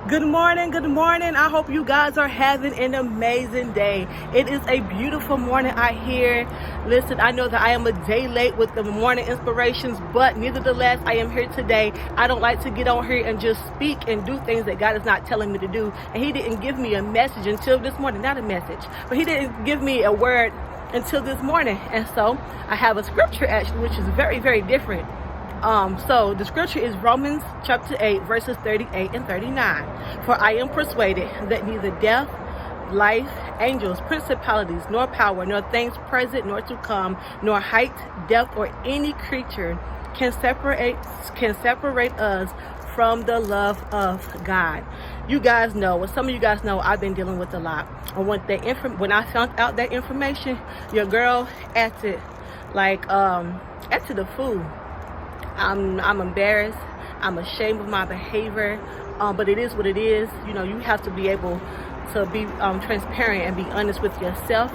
Good morning, good morning. I hope you guys are having an amazing day. It is a beautiful morning out here. Listen, I know that I am a day late with the morning inspirations, but nevertheless, I am here today. I don't like to get on here and just speak and do things that God is not telling me to do. And He didn't give me a message until this morning, not a message, but He didn't give me a word until this morning. And so I have a scripture actually, which is very, very different. So the scripture is Romans chapter 8, verses 38 and 39. For I am persuaded that neither death, life, angels, principalities, nor power, nor things present, nor to come, nor height, depth, or any creature can separate us from the love of God. You guys know, well, some of you guys know, I've been dealing with a lot. And when I found out that information, your girl acted like acted a fool. I'm embarrassed. I'm ashamed of my behavior, but it is what it is. You know, you have to be able to be transparent and be honest with yourself.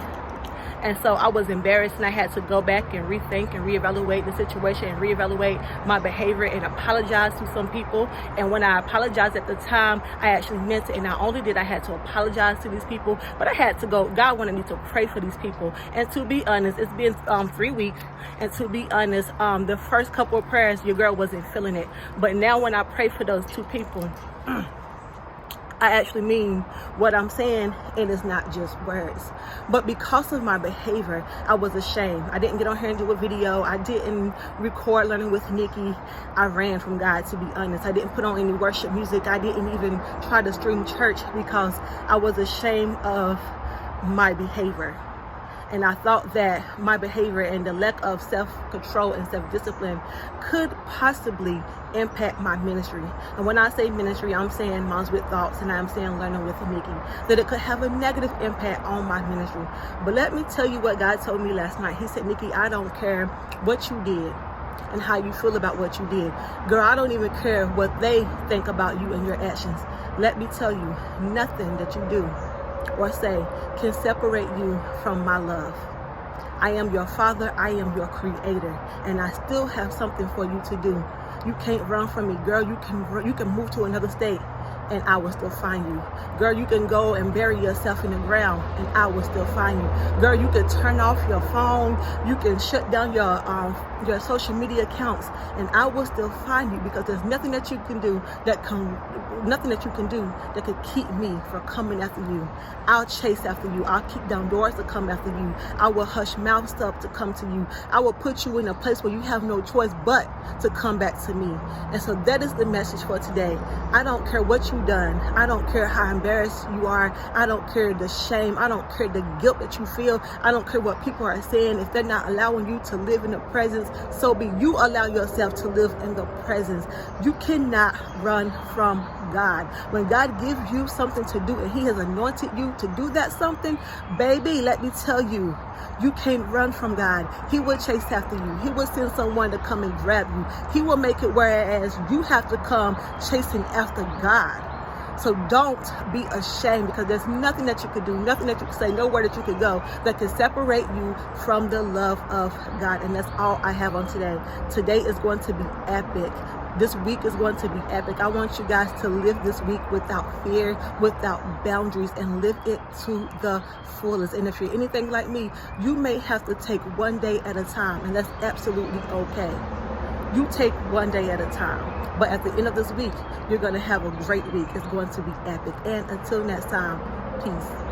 And so I was embarrassed, and I had to go back and rethink and reevaluate the situation and reevaluate my behavior and apologize to some people. And when I apologized at the time, I actually meant it. And not only did I have to apologize to these people, but I had to go, God wanted me to pray for these people. And to be honest, it's been 3 weeks. And to be honest, the first couple of prayers, your girl wasn't feeling it. But now when I pray for those two people, I actually mean what I'm saying, and it's not just words. But because of my behavior, I was ashamed. I didn't get on here and do a video. I didn't record Learning with Nikki. I ran from God, to be honest. I didn't put on any worship music. I didn't even try to stream church because I was ashamed of my behavior. And I thought that my behavior and the lack of self-control and self-discipline could possibly impact my ministry. And when I say ministry, I'm saying Moms with Thoughts, and I'm saying Learning with Nikki, that it could have a negative impact on my ministry. But let me tell you what God told me last night. He said, Nikki, I don't care what you did and how you feel about what you did. Girl, I don't even care what they think about you and your actions. Let me tell you, nothing that you do or say can separate you from my love. I am your father, I am your creator, and I still have something for you to do. You can't run from me, girl. You can move to another state and I will still find you. Girl, you can go and bury yourself in the ground and I will still find you. Girl, you can turn off your phone, you can shut down your social media accounts, and I will still find you, because there's nothing that you can do that could keep me from coming after you. I'll chase after you. I'll kick down doors to come after you. I will hush mouths up to come to you. I will put you in a place where you have no choice but to come back to me. And so that is the message for today. I don't care what you've done. I don't care how embarrassed you are. I don't care the shame. I don't care the guilt that you feel. I don't care what people are saying. If they're not allowing you to live in the presence, so be you allow yourself to live in the presence. You cannot run from God. When God gives you something to do and He has anointed you to do that something, baby, let me tell you, you can't run from God. He will chase after you. He will send someone to come and grab you. He will make it whereas you have to come chasing after God. So don't be ashamed, because there's nothing that you could do, nothing that you could say, nowhere that you could go that can separate you from the love of God. And that's all I have on today. Today is going to be epic. This week is going to be epic. I want you guys to live this week without fear, without boundaries, and live it to the fullest. And if you're anything like me, you may have to take one day at a time, and that's absolutely okay. You take one day at a time. But at the end of this week, you're going to have a great week. It's going to be epic. And until next time, peace.